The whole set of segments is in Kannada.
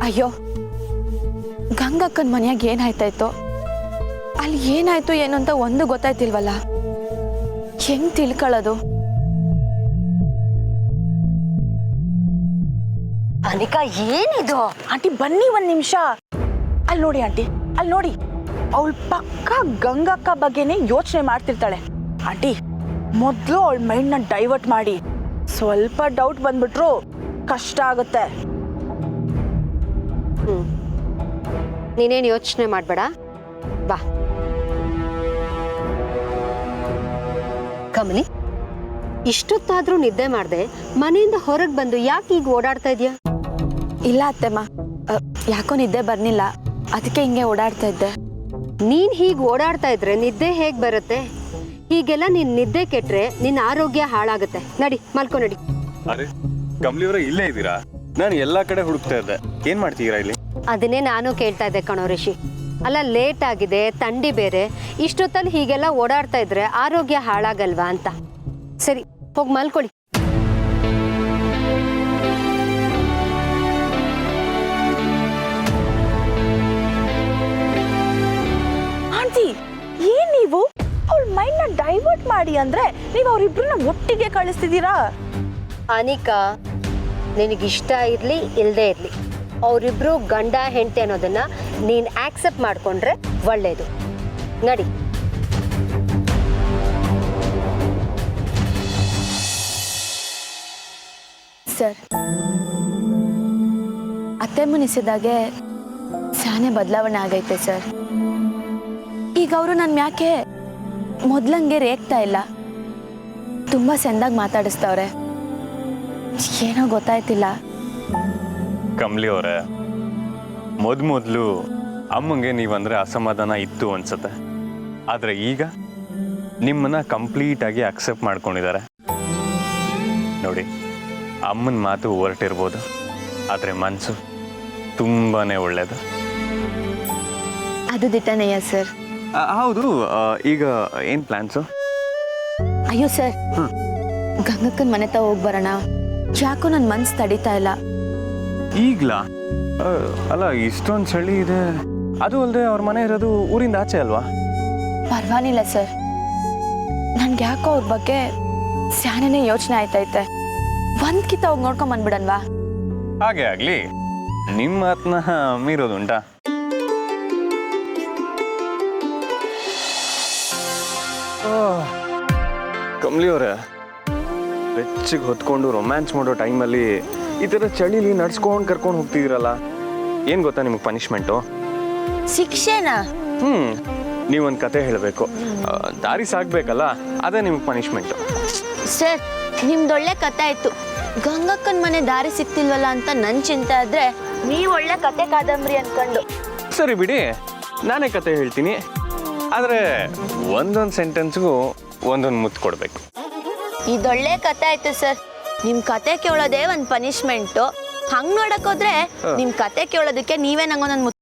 ಅಯ್ಯೋ, ಗಂಗಕ್ಕನ ಮನೆಯಾಗ ಏನಾಯ್ತಾಯ್ತೋ, ಅಲ್ಲಿ ಏನಾಯ್ತು ಏನು ಅಂತ ಒಂದು ಗೊತ್ತಾಯ್ತಿಲ್ವಲ್ಲ. ಹೆಂಗ್ ತಿಳ್ಕೊಳ್ಳೋದು? ಅನಿಕಾ, ಏನಿದು? ಆಂಟಿ ಬನ್ನಿ ಒಂದ್ ನಿಮಿಷ. ಅಲ್ಲಿ ನೋಡಿ ಆಂಟಿ, ಅಲ್ಲಿ ನೋಡಿ. ಅವಳು ಪಕ್ಕ ಗಂಗಕ್ಕ ಬಗ್ಗೆನೇ ಯೋಚನೆ ಮಾಡ್ತಿರ್ತಾಳೆ. ಆಂಟಿ, ಮೊದಲು ಅವಳ ಮೈಂಡ್ನ ಡೈವರ್ಟ್ ಮಾಡಿ. ಸ್ವಲ್ಪ ಡೌಟ್ ಬಂದ್ಬಿಟ್ರು ಕಷ್ಟ ಆಗುತ್ತೆ. ನೀನೇನು ಯೋಚನೆ ಮಾಡಬೇಡ, ಬಾ. ಕಮಲಿ, ಇಷ್ಟೊತ್ತಾದ್ರೂ ನಿದ್ದೆ ಮಾಡ್ದೆ ಮನೆಯಿಂದ ಹೊರಗೆ ಬಂದು ಯಾಕೆ ಈಗ ಓಡಾಡ್ತಾ ಇದೀಯಾ? ಇಲ್ಲ ಅತ್ತೆಮ್ಮ, ಯಾಕೋ ನಿದ್ದೆ ಬರ್ನಿಲ್ಲ, ಅದಕ್ಕೆ ಹಿಂಗೆ ಓಡಾಡ್ತಾ ಇದ್ದೆ. ನೀನ್ ಹೀಗೆ ಓಡಾಡ್ತಾ ಇದ್ರೆ ನಿದ್ದೆ ಹೇಗ್ ಬರುತ್ತೆ? ಹೀಗೆಲ್ಲ ನೀನ್ ನಿದ್ದೆ ಕೆಟ್ರೆ ನಿನ್ನ ಆರೋಗ್ಯ ಹಾಳಾಗುತ್ತೆ. ನಡಿ, ಮಲ್ಕೊ ನಡಿ. ಅರೆ ಕಮಲಿ ಅವರೇ, ಇಲ್ಲೇ ಇದ್ದೀರಾ? ನಾನು ಎಲ್ಲಾ ಕಡೆ ಹುಡುಕ್ತಾ ಇದ್ದೆ. ಏನ್ ಮಾಡ್ತೀರಾ ಇಲ್ಲಿ? ಅದನ್ನೇ ನಾನು ಕೇಳ್ತಾ ಇದ್ದೆ ಕಣೋ ರಿಷಿ. ಅಲ್ಲ, ಲೇಟ್ ಆಗಿದೆ, ಥಂಡಿ ಬೇರೆ, ಇಷ್ಟೊತ್ತಲ್ಲಿ ಹೀಗೆಲ್ಲ ಓಡಾಡ್ತಾ ಇದ್ರೆ ಆರೋಗ್ಯ ಹಾಳಾಗಲ್ವಾ ಅಂತ. ಸರಿ, ಹೋಗಿ ಮಲ್ಕೊಳ್ಳಿ. ಆಂಟಿ, ಏನ್ ನೀವು ಅವಳ ಮೈಂಡ್ನ ಡೈವರ್ಟ್ ಮಾಡಿ ಅಂದ್ರೆ ನೀವು ಅವರಿಬ್ರನ್ನ ಒಟ್ಟಿಗೆ ಕಳಿಸ್ತಿದ್ದೀರಾ? ಅನಿಕಾ, ನಿನಗಿಷ್ಟ ಇರ್ಲಿ ಇಲ್ಲದೆ ಇರ್ಲಿ, ಅವರಿಬ್ರು ಗಂಡ ಹೆಂಡತಿ ಅನ್ನೋದನ್ನ ನೀನು ಆಕ್ಸೆಪ್ಟ್ ಮಾಡ್ಕೊಂಡ್ರೆ ಒಳ್ಳೇದು. ನಡಿ. ಸರ್, ಅತ್ತೆ ಮುನಿಸಿದಾಗೆ ಶಾನೆ ಬದಲಾವಣೆ ಆಗೈತೆ ಸರ್. ಈಗ ಅವರು ನನ್ನ ಮ್ಯಾಕೆ ಮೊದ್ಲಂಗೆ ರೇಗ್ತಾ ಇಲ್ಲ, ತುಂಬಾ ಚೆಂದಾಗಿ ಮಾತಾಡಿಸ್ತವ್ರೆ. ಏನೋ ಗೊತ್ತಾಯ್ತಿಲ್ಲ. ಕಮಲಿ ಅವರೇ, ಮೊದಲು ಅಮ್ಮಂಗೆ ನೀವಂದ್ರೆ ಅಸಮಾಧಾನ ಇತ್ತು ಅನ್ಸುತ್ತೆ. ಆದ್ರೆ ಈಗ ನಿಮ್ಮನ್ನ ಕಂಪ್ಲೀಟ್ ಆಗಿ ಅಕ್ಸೆಪ್ಟ್ ಮಾಡ್ಕೊಂಡಿದ್ದಾರೆ. ನೋಡಿ, ಅಮ್ಮನ ಮಾತು ಹೊರಟಿರ್ಬೋದು, ಆದ್ರೆ ಮನಸ್ಸು ತುಂಬಾನೇ ಒಳ್ಳೇದು. ಅದು ದಿಟ್ಟನೆಯ ಸರ್. ಹೌದು, ಈಗ ಏನ್ ಪ್ಲಾನ್ಸು? ಅಯ್ಯೋ ಸರ್, ಗಂಗಕ್ಕನ ಮನೆ ತ ಹೋಗಿ ಬರೋಣ. ಯಾಕೋ ನನ್ನ ಮನ್ಸು ತಡೀತಾ ಇಲ್ಲ. ಈಗ್ಲಾ? ಅಲ್ಲ, ಇಷ್ಟೊಂದು ಚಳಿ ಇದೆ. ಅದು ಅಲ್ಲದೆ ಅವ್ರ ಮನೆ ಇರೋದು ಊರಿಂದ ಆಚೆ ಅಲ್ವಾ? ಪರವಾಗಿಲ್ಲ ಸರ್, ನನ್ಗೆ ಯಾಕೋ ಅವ್ರ ಬಗ್ಗೆ ಸ್ಯಾನೇ ಯೋಚನೆ ಆಯ್ತೈತೆ. ಒಂದ್ಕಿತ ಹೋಗಿ ನೋಡ್ಕೊಂಡ್ ಬಂದ್ಬಿಡನ್ವಾ? ಹಾಗೆ ಆಗ್ಲಿ, ನಿಮ್ಮ ಮಾತನ್ನ ಮೀರೋದುಂಟಾ? ಕಮಲಿ ಅವರೇ, ಬೆಚ್ಚಿಗೆ ಹೊತ್ಕೊಂಡು ರೊಮ್ಯಾನ್ಸ್ ಮಾಡೋ ಟೈಮಲ್ಲಿ ಈ ಥರ ಚಳಿಲಿ ನಡ್ಸ್ಕೊಂಡು ಕರ್ಕೊಂಡು ಹೋಗ್ತಿದ್ದೀರಲ್ಲ, ಏನು ಗೊತ್ತಾ ನಿಮಗೆ ಪನಿಷ್ಮೆಂಟು? ಶಿಕ್ಷೆನಾ? ನೀವೊಂದು ಕತೆ ಹೇಳಬೇಕು, ದಾರಿ ಸಾಕ್ಬೇಕಲ್ಲ, ಅದೇ ನಿಮ್ಗೆ ಪನಿಷ್ಮೆಂಟು. ಸರ್, ನಿಮ್ದೊಳ್ಳೆ ಕತೆ ಆಯ್ತು. ಗಂಗಕ್ಕನ ಮನೆ ದಾರಿ ಸಿಕ್ತಿಲ್ವಲ್ಲ ಅಂತ ನನ್ ಚಿಂತೆ ಆದ್ರೆ ನೀವ್ ಒಳ್ಳೆ ಕತೆ ಕಾದಂಬರಿ ಅನ್ಕೊಂಡು. ಸರಿ ಬಿಡಿ, ನಾನೇ ಕತೆ ಹೇಳ್ತೀನಿ, ಆದರೆ ಒಂದೊಂದು ಸೆಂಟೆನ್ಸ್ಗೂ ಒಂದೊಂದು ಮುತ್ತು ಕೊಡಬೇಕು. ಇದೊಳ್ಳೆ ಕತೆ ಆಯ್ತು ಸರ್. ನಿಮ್ ಕತೆ ಕೇಳೋದೇ ಒಂದ್ ಪನಿಷ್ಮೆಂಟು. ಹಂಗ್ ನೋಡಕ್ ಹೋದ್ರೆ ನಿಮ್ ಕತೆ ಕೇಳೋದಕ್ಕೆ ನೀವೇ ನಂಗೊಂದೊಂದು ಮುತ್ತು.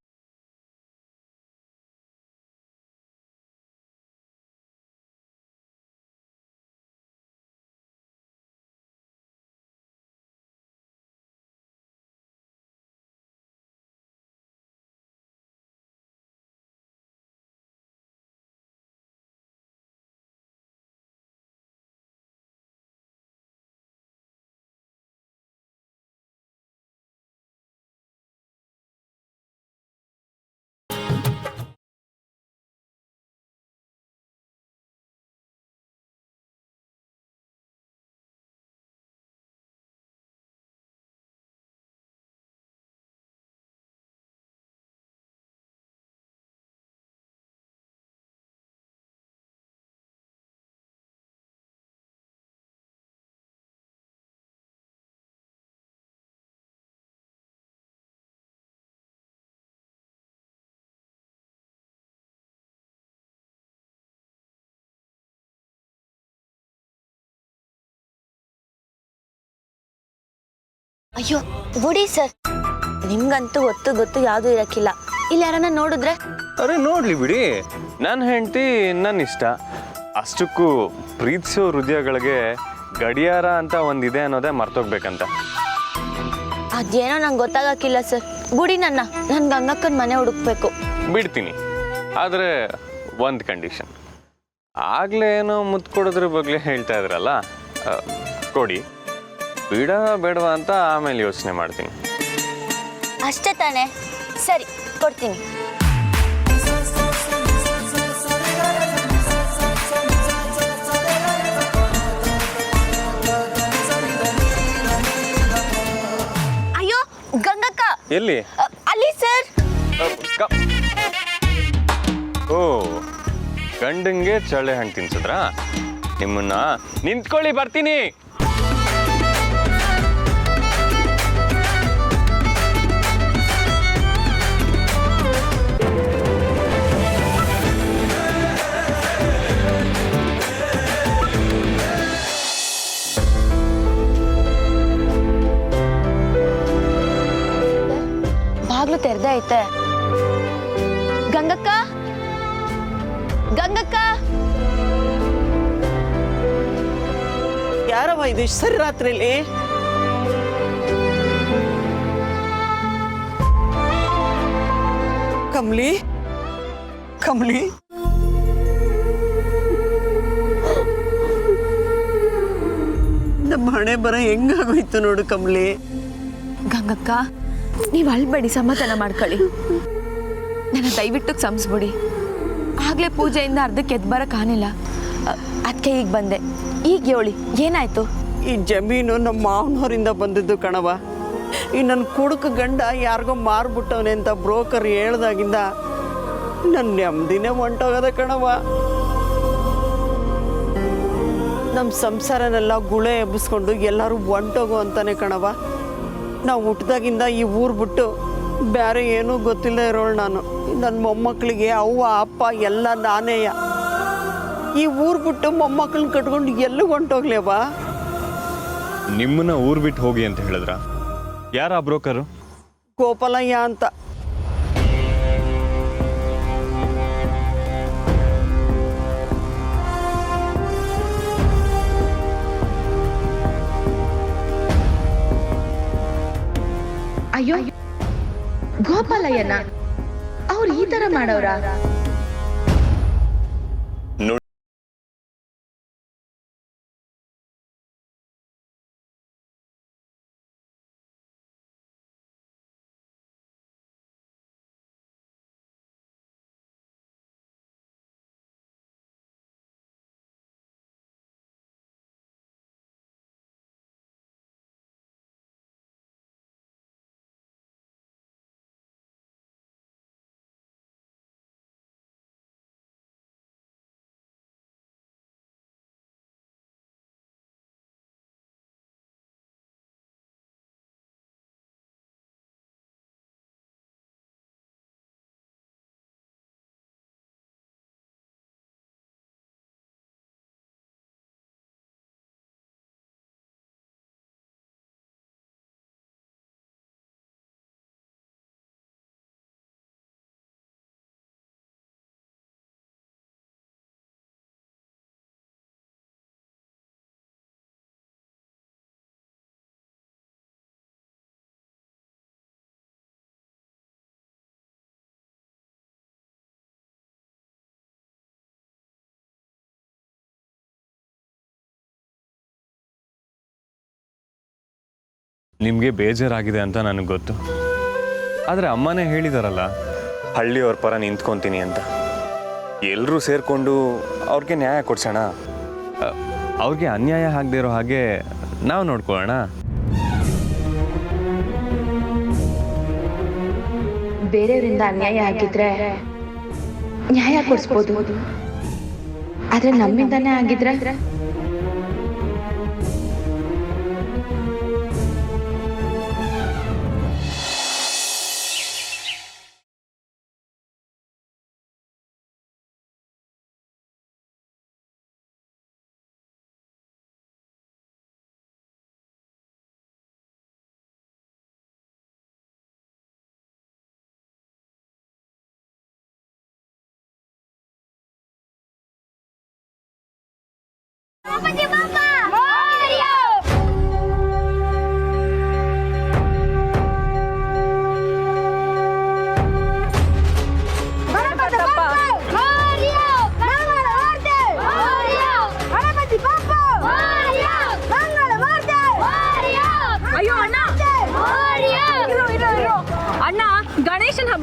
ಅಯ್ಯೋ ಬಿಡಿ ಸರ್, ನಿಮ್ಗಂತೂ ಗೊತ್ತು ಯಾವ್ದು ಇರಕ್ಕಿಲ್ಲ. ಇಲ್ಲಿ ಯಾರನ್ನ ನೋಡಿದ್ರೆ? ಅರೆ ನೋಡ್ಲಿ ಬಿಡಿ, ನನ್ನ ಹೆಂಡತಿ ನನ್ನ ಇಷ್ಟ. ಅಷ್ಟಕ್ಕೂ ಪ್ರೀತಿಸೋ ಹೃದಯಗಳಿಗೆ ಗಡಿಯಾರ ಅಂತ ಒಂದಿದೆ ಅನ್ನೋದೇ ಮರ್ತೋಗ್ಬೇಕಂತ. ಅದೇನೋ ನಂಗೆ ಗೊತ್ತಾಗಕ್ಕಿಲ್ಲ ಸರ್. ಗುಡಿ ನನ್ನ ಗಂಗಕ್ಕನ ಮನೆ ಹುಡುಕ್ಬೇಕು. ಬಿಡ್ತೀನಿ, ಆದರೆ ಒಂದು ಕಂಡೀಷನ್. ಆಗಲೇ ಏನೋ ಮುತ್ತು ಕೊಡೋದ್ರ ಬಗ್ಗೆ ಹೇಳ್ತಾ ಇದ್ರಲ್ಲ, ಕೊಡಿ. ಬೇಡವಾ ಅಂತ ಆಮೇಲೆ ಯೋಚನೆ ಮಾಡ್ತೀನಿ. ಅಷ್ಟೇ ತಾನೇ? ಸರಿ, ಕೊಡ್ತೀನಿ. ಅಯ್ಯೋ ಗಂಗಕ್ಕ. ಎಲ್ಲಿ? ಅಲ್ಲಿ ಸರ್. ಓ, ಗಂಡಂಗೆ ಚಳ್ಳೆ ಹಣ್ಣು ತಿನ್ಸಿದ್ರಾ? ನಿಮ್ಮನ್ನ ನಿಂತ್ಕೊಳ್ಳಿ, ಬರ್ತೀನಿ. ಬಾಗ್ಲು ತೆರೆದೇ ಐತೆ. ಗಂಗಕ್ಕ, ಗಂಗಕ್ಕ. ಯಾರವ ಇದು ಸರಿ ರಾತ್ರಿಲಿ? ಕಮ್ಲಿ, ಕಮ್ಲಿ, ನಮ್ಮ ಹಣೆ ಬರ ಹೆಂಗಾಗೋಯ್ತು ನೋಡು ಕಮ್ಲಿ. ಗಂಗಕ್ಕ, ನೀವು ಅಳ್ಬೇಡಿ, ಸಮಾಧಾನ ಮಾಡ್ಕೊಳ್ಳಿ. ನನ್ನ ದಯವಿಟ್ಟು ಕ್ಷಮಿಸ್ಬಿಡಿ. ಆಗ್ಲೇ ಪೂಜೆಯಿಂದ ಅರ್ಧಕ್ಕೆ ಎದ್ದು ಬರೋಕ್ಕಾಗಲಿಲ್ಲ, ಅದಕ್ಕೆ ಈಗ ಬಂದೆ. ಈಗ ಹೇಳಿ, ಏನಾಯ್ತು? ಈ ಜಮೀನು ನಮ್ಮ ಮಾವನವರಿಂದ ಬಂದಿದ್ದು ಕಣವ. ಈ ನನ್ನ ಕುಡುಕ ಗಂಡ ಯಾರಿಗೋ ಮಾರ್ಬಿಟ್ಟವನೆ ಅಂತ ಬ್ರೋಕರ್ ಹೇಳ್ದಾಗಿಂದ ನನ್ನ ನೆಮ್ಮದಿನೇ ಹೊಂಟೋಗದೆ ಕಣವ. ನಮ್ಮ ಸಂಸಾರನೆಲ್ಲ ಗುಳೆ ಎಬ್ಬಿಸ್ಕೊಂಡು ಎಲ್ಲರೂ ಹೊಂಟೋಗು ಅಂತಾನೆ ಕಣವ. ನಾವು ಹುಟ್ಟಿದಾಗಿಂದ ಈ ಊರು ಬಿಟ್ಟು ಬೇರೆ ಏನೂ ಗೊತ್ತಿಲ್ಲದೆ ಇರೋಳು ನಾನು. ನನ್ನ ಮೊಮ್ಮಕ್ಕಳಿಗೆ ಅವ್ವ ಅಪ್ಪ ಎಲ್ಲ ನಾನೇಯ. ಈ ಊರು ಬಿಟ್ಟು ಮೊಮ್ಮಕ್ಕಳನ್ನ ಕಟ್ಕೊಂಡು ಎಲ್ಲಿಗೆ ಹೊಂಟೋಗ್ಲೇವ? ನಿಮ್ಮನ್ನ ಊರು ಬಿಟ್ಟು ಹೋಗಿ ಅಂತ ಹೇಳಿದ್ರ? ಯಾರ ಬ್ರೋಕರು? ಗೋಪಾಲಯ್ಯ ಅಂತ. ಅಯ್ಯೋ, ಗೋಪಾಲಯ್ಯನ ಅವ್ರು ಈ ತರ ಮಾಡೋರ? ನಿಮಗೆ ಬೇಜಾರಾಗಿದೆ ಅಂತ ನನಗೆ ಗೊತ್ತು. ಆದರೆ ಅಮ್ಮನೇ ಹೇಳಿದಾರಲ್ಲ, ಹಳ್ಳಿಯವ್ರ ಪರ ನಿಂತ್ಕೊತೀನಿ ಅಂತ. ಎಲ್ಲರೂ ಸೇರಿಕೊಂಡು ಅವ್ರಿಗೆ ನ್ಯಾಯ ಕೊಡ್ಸೋಣ. ಅವ್ರಿಗೆ ಅನ್ಯಾಯ ಆಗದೆ ಇರೋ ಹಾಗೆ ನಾವು ನೋಡ್ಕೊಳ್ಳೋಣ. ಬೇರೆಯವರಿಂದ ಅನ್ಯಾಯ ಆಗಿದ್ರೆ ನ್ಯಾಯ ಕೊಡಿಸ್ಬೋದು, ಆದ್ರೆ ನಮ್ಮಿಂದಾನೇ ಆಗಿದ್ರೆ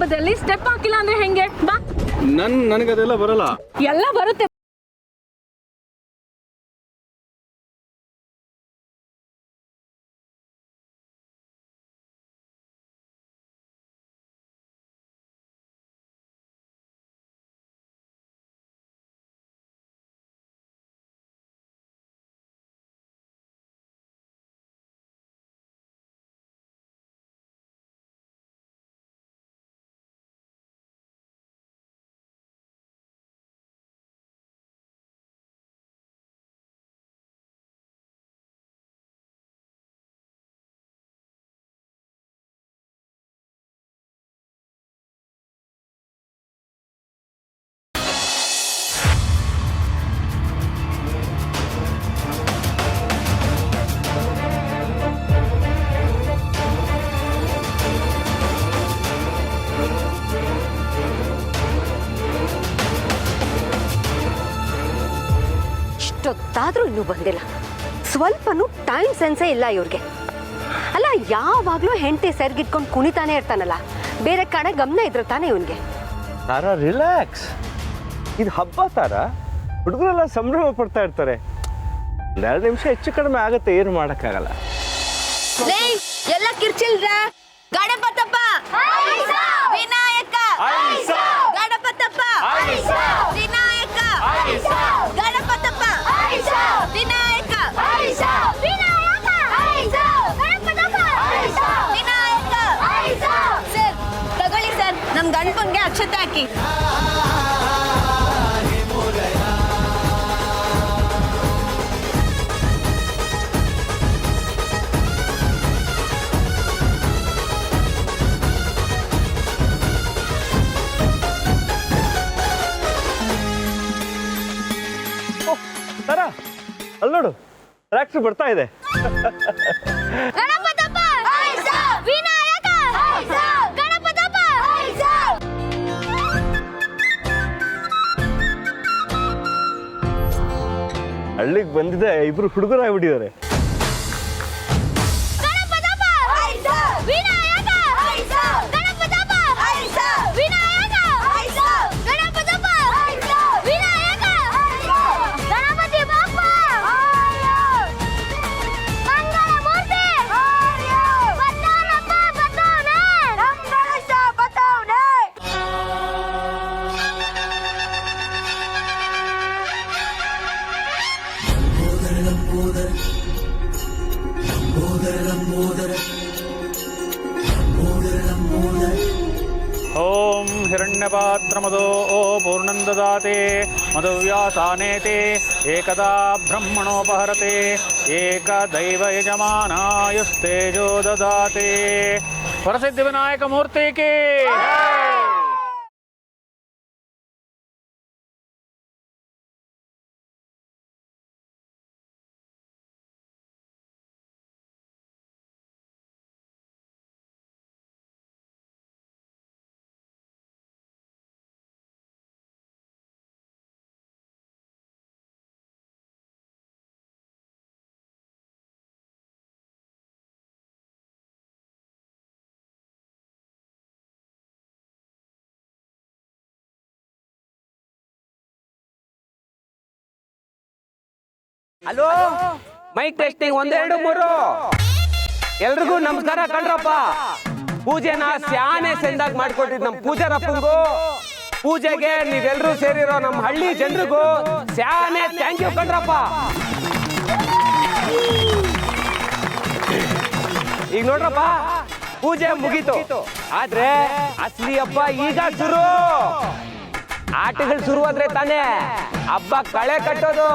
ಮಂಟಪದಲ್ಲಿ ಸ್ಟೆಪ್ ಹಾಕಿಲ್ಲ ಅಂದ್ರೆ ಹೆಂಗೆ? ಬಾ. ನನಗದೆಲ್ಲ ಬರಲ್ಲ. ಎಲ್ಲ ಬರುತ್ತೆ. ಇಷ್ಟೊತ್ತಾದ್ರೂ ಇನ್ನೂ ಬಂದಿಲ್ಲ. ಸ್ವಲ್ಪನೂ ಟೈಮ್ ಸೆನ್ಸೇ ಇಲ್ಲ ಇವ್ರಿಗೆ. ಅಲ್ಲ, ಯಾವಾಗಲೂ ಹೆಂಡತಿ ಸೆರ್ಗಿಟ್ಕೊಂಡು ಕುಣಿತಾನೆ ಇರ್ತಾನಲ್ಲ, ಬೇರೆ ಕಡೆ ಗಮನ ಇದ್ರೆ ತಾನೇ ಇವನ್ಗೆ. ತಾರಾ ರಿಲ್ಯಾಕ್ಸ್, ಇದು ಹಬ್ಬ ತಾರ, ಹುಡುಗರೆಲ್ಲ ಸಂಭ್ರಮ ಪಡ್ತಾ ಇರ್ತಾರೆ. 2 ನಿಮಿಷ ಹೆಚ್ಚು ಕಡಿಮೆ ಆಗುತ್ತೆ, ಏನು ಮಾಡೋಕ್ಕಾಗಲ್ಲ. ಎಲ್ಲ ಕಿರ್ಚಿಲ್ರ. ಗಣಪತಪ್ಪ ವಿನಾಯಕ ಗಣಪತಪ್ಪ ವಿನಾಯಕ ಗಣಪತಪ್ಪ ವಿನಾಯಕ ವಿನಾಯಕ. ಸರ್ ತಗೊಳ್ಳಿ ಸರ್, ನಮ್ ಗಣಪನ್ಗೆ ಅಕ್ಷತೆ ಹಾಕಿ. ತಾರಾ, ಅಲ್ಲಿ ನೋಡು, ಟ್ರ್ಯಾಕ್ಟರ್ ಬರ್ತಾ ಇದೆ. ಗಣಪತಪ್ಪ ವಿನಾಯಕ ಗಣಪತಪ್ಪ. ಹಳ್ಳಿಗೆ ಬಂದಿದೆ, ಇಬ್ರು ಹುಡುಗರಾಗ್ಬಿಟ್ಟಿದ್ದಾರೆ. ಓಂ ಹಿರಣ್ಯಪಾತ್ರಮದೋ ಪೂರ್ಣಂ ದದಾತೆ ಮಧುವ್ಯಾಸಾನೇತೆ ಏಕದಾ ಬ್ರಹ್ಮಣೋಪಹರತೆ ಏಕದೈವ ಯಜಮಾನಾಯುಸ್ತೇಜೋ ದದಾತೆ. ವರಸಿದ್ಧಿ ವಿನಾಯಕ ಮೂರ್ತಿಗೆ. Hello, mike testing 1 2 3. ಎಲ್ರಿಗೂ ನಮಸ್ಕಾರ ಕಣ್ರಪ್ಪ. ಪೂಜೆನ ಸ್ಯಾನೆ ಸೆಂದಾಗಿ ಮಾಡ್ಕೊಟ್ಟಿದ್ ನಮ್ಮ ಪೂಜಾರಪ್ಪಂಗೂ, ಪೂಜೆಗೆ ನೀವೆಲ್ಲರೂ ಸೇರಿರೋ ನಮ್ಮ ಹಳ್ಳಿ ಜನರಿಗೂ ಸ್ಯಾನೆ ಥ್ಯಾಂಕ್ ಯು ಕಣ್ರಪ್ಪ. ಈಗ ನೋಡ್ರಪ್ಪ, ಪೂಜೆ ಮುಗೀತು, ಆದ್ರೆ ಅಸಲಿ ಹಬ್ಬ ಈಗ ಶುರು. ಆಟಗಳು ಶುರುವಾದ್ರೆ ತಾನೇ ಹಬ್ಬ ಕಳೆ ಕಟ್ಟೋದು.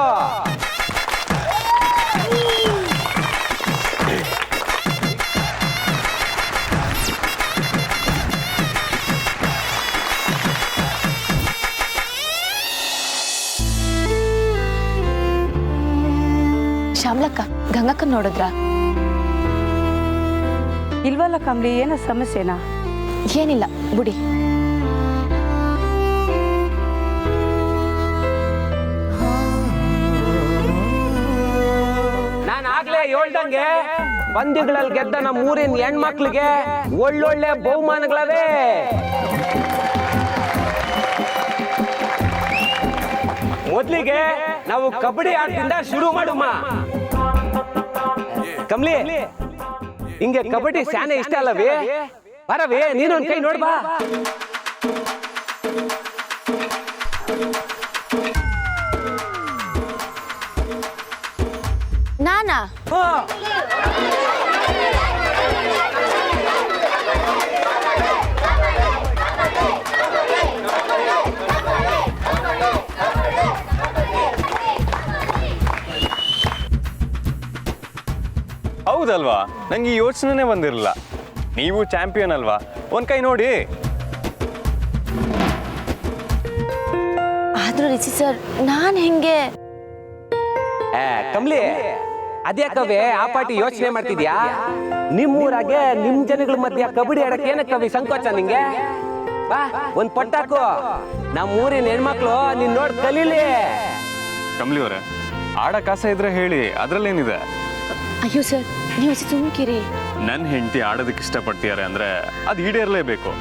ಶ್ಯಾಮ್ಲಕ್ಕ, ಗಂಗಕ್ಕ ನೋಡಿದ್ರ? ಇಲ್ವಲ್ಲ ಕಮ್ಲಿ, ಏನೋ ಸಮಸ್ಯೆನಾ? ಏನಿಲ್ಲ ಬಿಡಿ. ನಾನು ಆಗ್ಲೇ ಹೇಳ್ದಂಗೆ ಪಂದ್ಯಗಳಲ್ಲಿ ಗೆದ್ದ ನಮ್ಮ ಊರಿನ ಹೆಣ್ಮಕ್ಳಿಗೆ ಒಳ್ಳೊಳ್ಳೆ ಬಹುಮಾನಗಳವೆ. ಮೊದ್ಲಿಗೆ ನಾವು ಕಬಡ್ಡಿ ಆಟದಿಂದ ಶುರು ಮಾಡುಮ್ಮ. ಕಮ್ಲಿ ಹಿಂಗೆ ಕಬಡ್ಡಿ ಸ್ಯಾನೆ ಇಷ್ಟ ಅಲ್ಲವೇ? ಬರವೇ ನೀನೊಂದ್ ಕೈ ನೋಡ್ಬಾ. ನಾನಾ? ಹೌದಲ್ವಾ, ನಂಗೆ ಈ ಯೋಚನೆನೇ ಬಂದಿರಲಿಲ್ಲ. ನೀವು ಚಾಂಪಿಯನ್ ಅಲ್ವಾ, ಒಂದ್ ಕೈ ನೋಡಿ. ಆದ್ರೂ ರಿಷಿ ಸರ್, ನಾನು ಹೆಂಗೆ? ಕಮ್ಲಿ ಅದ್ಯಾಕವೇ ಆ ಪಾಟಿ ಯೋಚನೆ ಮಾಡ್ತಿದ್ಯಾ? ನಿಮ್ಮೂರಾಗೆ ನಿಮ್ ಜನಗಳ ಮಧ್ಯ ಕಬಡ್ಡಿ ಆಡಕ್ಕೆ ಏನಕ್ಕವಿ ಸಂಕೋಚ ನಿಂಗೆ? ಬಾ ಒಂದ್ ಪಟ್ಟಾಕು, ನಮ್ಮೂರಿನ ಹೆಣ್ಮಕ್ಳು ನಿನ್ ನೋಡ್ ಕಲೀಲಿ. ಕಮ್ಲಿ ಅವರೇ, ಆಡಕ್ ಆಸೆ ಇದ್ರೆ ಹೇಳಿ, ಅದ್ರಲ್ಲೇನಿದೆ? ಅಯ್ಯೋ ಸರ್, ನೀವು ಸುಮ್ಕಿರಿ. ನನ್ನ ಹೆಂಡತಿ ಆಡೋದಕ್ಕೆ ಇಷ್ಟಪಡ್ತಿದ್ದಾರೆ ಅಂದ್ರೆ ಅದು ಈಡೇರ್ಲೇಬೇಕು.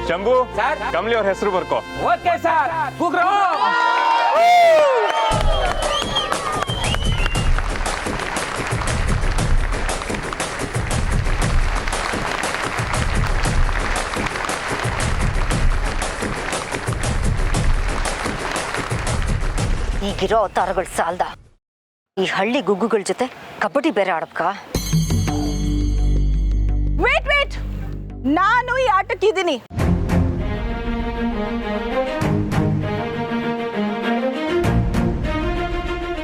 ಶಂಭು, ಸರ್? ಕಮ್ಲಿ ಅವ್ರ ಹೆಸರು ಬರ್ಕೋ. Okay sir, ಕೂಗ್ರೋ. ಈಗಿರೋ ಅವತಾರಗಳು ಸಾಲ್ದ, ಈ ಹಳ್ಳಿ ಗುಗ್ಗುಗಳ ಜೊತೆ ಕಬಡ್ಡಿ ಬೇರೆ ಆಡಪ್ಕ? ವೇಟ್, ನಾನು ಈ ಆಟಕ್ಕಿದ್ದೀನಿ.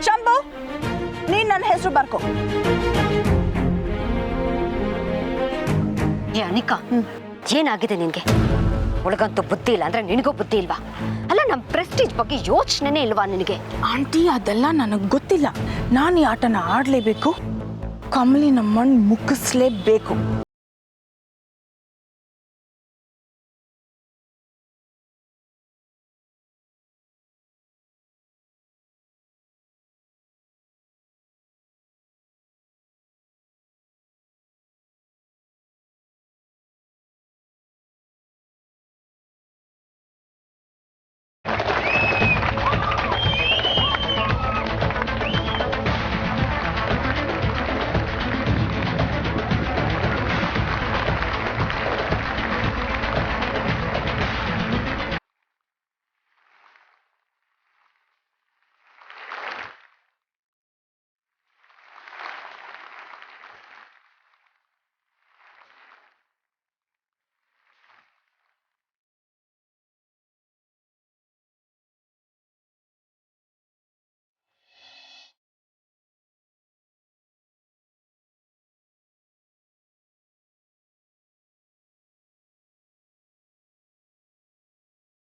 ಶಂಭು, ನೀನ್ ನನ್ನ ಹೆಸರು ಬರ್ಕೋ. ಏ ಅನಿಕಾ, ಏನಾಗಿದೆ ನಿನ್ಗೆ? ಒಳಗಂತೂ ಬುದ್ಧಿ ಇಲ್ಲ ಅಂದ್ರೆ ನಿನಗೂ ಬುದ್ಧಿ ಇಲ್ವಾ? ಅಲ್ಲ, ನಮ್ಮ ಪ್ರೆಸ್ಟೀಜ್ ಬಗ್ಗೆ ಯೋಚನೆನೇ ಇಲ್ವಾ ನಿನಗೆ? ಆಂಟಿ, ಅದೆಲ್ಲ ನನಗೆ ಗೊತ್ತಿಲ್ಲ. ನಾನು ಈ ಆಟನ ಆಡಲೇಬೇಕು. ಕಮಲಿ ನಮ್ಮಣ್ಣ ಮುಗಿಸ್ಲೇಬೇಕು.